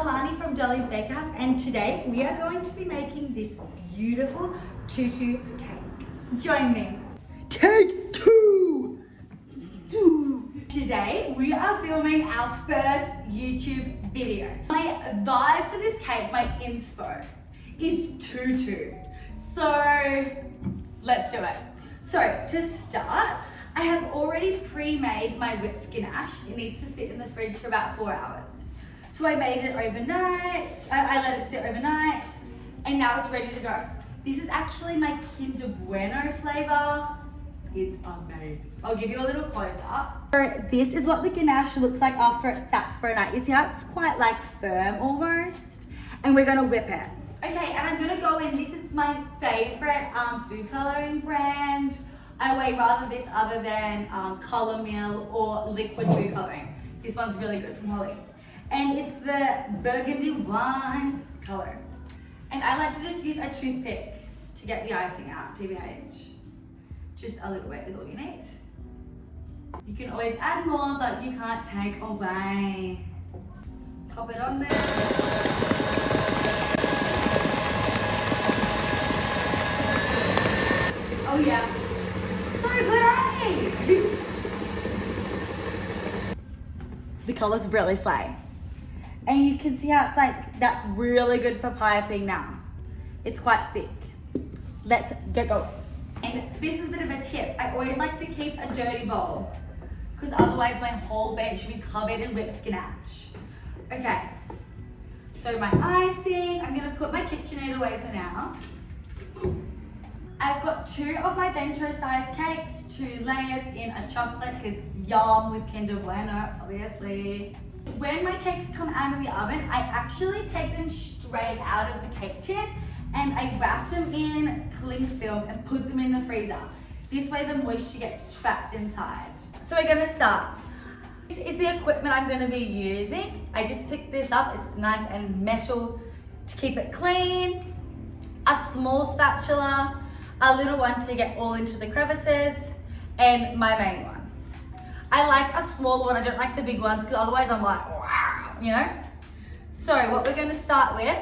Alani from Dolly's Bakehouse, and today we are going to be making this beautiful tutu cake. Join me. Take two! Today we are filming our first YouTube video. My vibe for this cake, my inspo, is tutu. So let's do it. So to start, I have already pre-made my whipped ganache. It needs to sit in the fridge for about 4 hours. So I made it overnight, I let it sit overnight, and now it's ready to go. This is actually my Kinder Bueno flavor. It's amazing. I'll give you a little close up. So this is what the ganache looks like after it's sat for a night. You see how it's quite like firm almost? And we're gonna whip it. Okay, and I'm gonna go in, this is my favorite food coloring brand. I way rather this other than Color Mill or liquid food coloring. This one's really good from Holly. And it's the burgundy wine color. And I like to just use a toothpick to get the icing out, TBH. Just a little bit is all you need. You can always add more, but you can't take away. Pop it on there. Oh yeah. So good, eh? The colors really slay. And you can see how it's like, that's really good for piping now. It's quite thick. Let's get going. And this is a bit of a tip. I always like to keep a dirty bowl because otherwise my whole bench should be covered in whipped ganache. Okay, so my icing, I'm gonna put my KitchenAid away for now. I've got 2 of my bento size cakes, 2 layers in a chocolate because yum with Kinder Bueno, obviously. When my cakes come out of the oven, I actually take them straight out of the cake tin and I wrap them in cling film and put them in the freezer. This way the moisture gets trapped inside. So we're gonna start. This is the equipment I'm gonna be using. I just picked this up, it's nice and metal to keep it clean. A small spatula, a little one to get all into the crevices, and my main one. I like a smaller one, I don't like the big ones because otherwise I'm like, wow, you know? So what we're gonna start with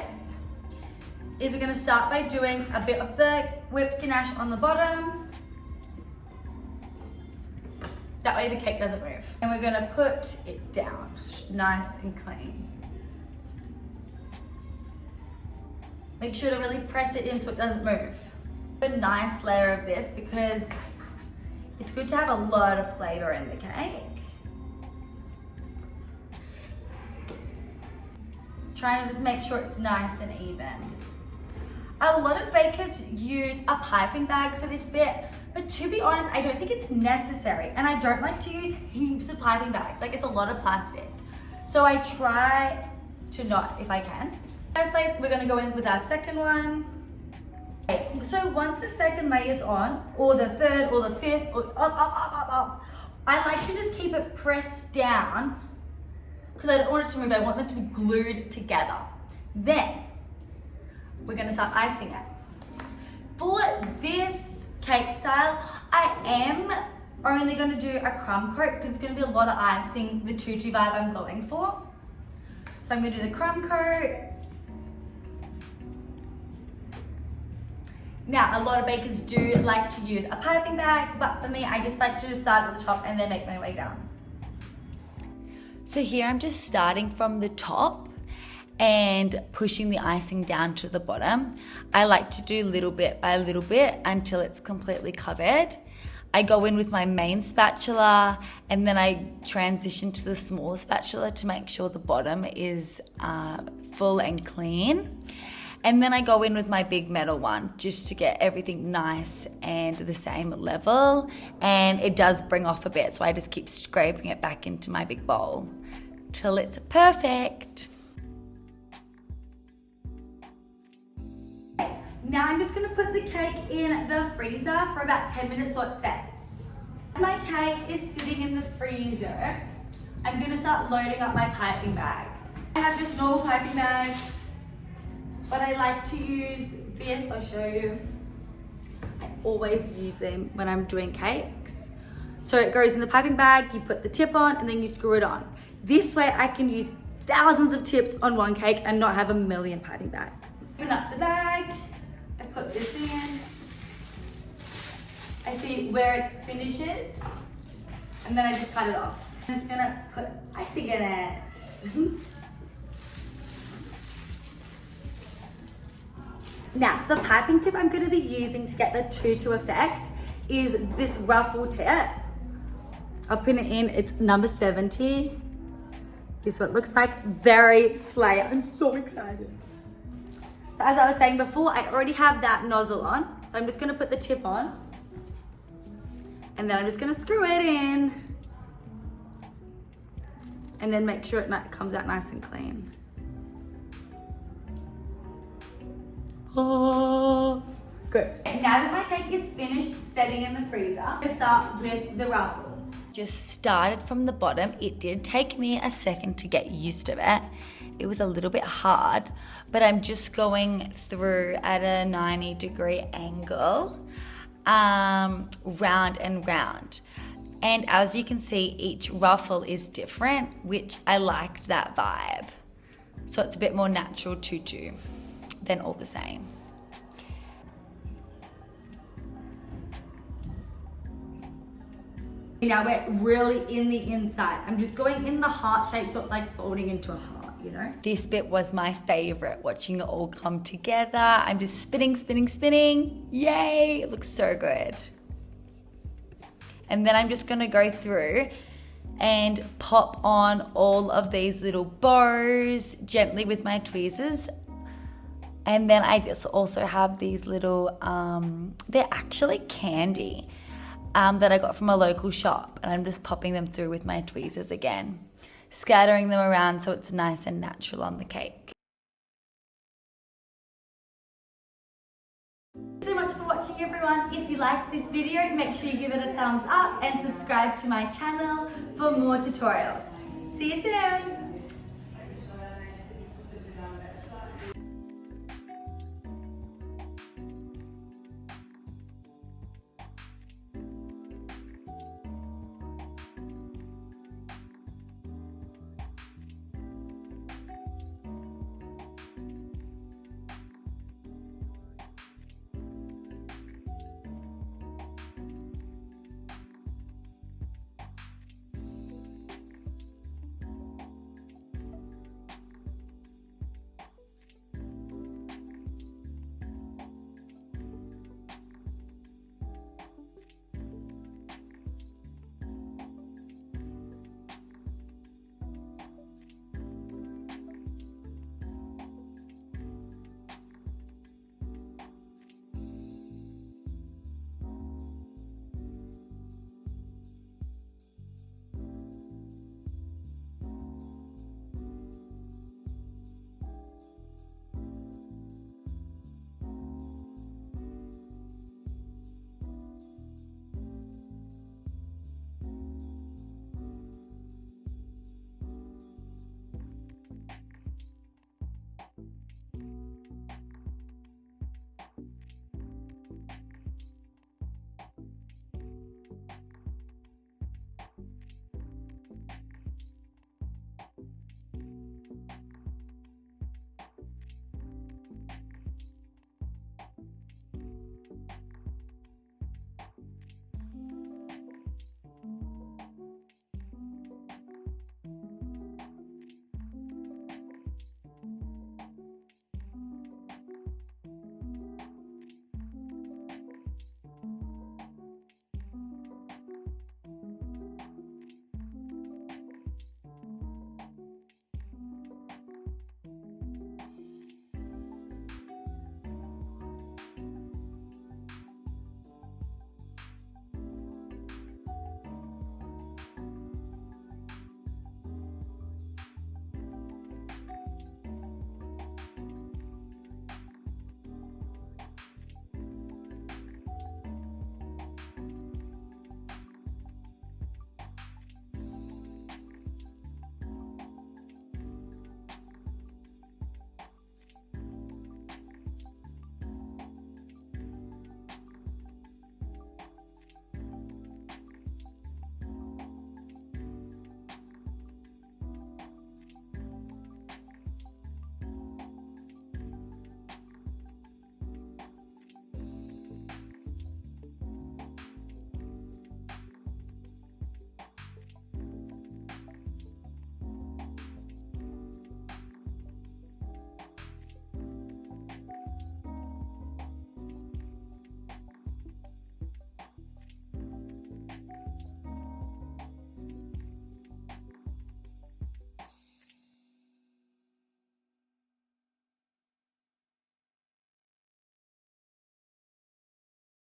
is we're gonna start by doing a bit of the whipped ganache on the bottom. That way the cake doesn't move. And we're gonna put it down, nice and clean. Make sure to really press it in so it doesn't move. A nice layer of this because it's good to have a lot of flavor in the cake. Trying to just make sure it's nice and even. A lot of bakers use a piping bag for this bit, but to be honest, I don't think it's necessary. And I don't like to use heaps of piping bags. Like it's a lot of plastic. So I try to not if I can. First, we're gonna go in with our second one. So once the second layer's on, or the third, or the fifth, or up, I like to just keep it pressed down because I don't want it to move. I want them to be glued together. Then we're gonna start icing it. For this cake style, I am only gonna do a crumb coat because it's gonna be a lot of icing, the tutu vibe I'm going for. So I'm gonna do the crumb coat. Now, a lot of bakers do like to use a piping bag, but for me, I just like to just start at the top and then make my way down. So here I'm just starting from the top and pushing the icing down to the bottom. I like to do little bit by little bit until it's completely covered. I go in with my main spatula and then I transition to the smaller spatula to make sure the bottom is full and clean. And then I go in with my big metal one just to get everything nice and the same level. And it does bring off a bit, so I just keep scraping it back into my big bowl till it's perfect. Now I'm just gonna put the cake in the freezer for about 10 minutes so it sets. As my cake is sitting in the freezer, I'm gonna start loading up my piping bag. I have just normal piping bags, but I like to use this, I'll show you. I always use them when I'm doing cakes. So it goes in the piping bag, you put the tip on, and then you screw it on. This way I can use thousands of tips on one cake and not have a million piping bags. Open up the bag, I put this in. I see where it finishes, and then I just cut it off. I'm just gonna put icing in it. Now, the piping tip I'm gonna be using to get the tutu effect is this ruffle tip. I'll put it in, it's number 70. This is what it looks like, very slay. I'm so excited. So as I was saying before, I already have that nozzle on. So I'm just gonna put the tip on. And then I'm just gonna screw it in. And then make sure it comes out nice and clean. Oh, good. Now that my cake is finished setting in the freezer, I'm gonna start with the ruffle. Just started from the bottom. It did take me a second to get used to it. It was a little bit hard, but I'm just going through at a 90-degree angle, round and round. And as you can see, each ruffle is different, which I liked that vibe. So it's a bit more natural tutu than all the same. Now we're really in the inside. I'm just going in the heart shape, sort of like folding into a heart, you know? This bit was my favorite, watching it all come together. I'm just spinning, spinning, spinning. Yay, it looks so good. And then I'm just gonna go through and pop on all of these little bows gently with my tweezers. And then I just also have these little, they're actually candy. That I got from a local shop, and I'm just popping them through with my tweezers again, scattering them around so it's nice and natural on the cake. Thanks so much for watching, everyone. If you liked this video, make sure you give it a thumbs up and subscribe to my channel for more tutorials. See you soon.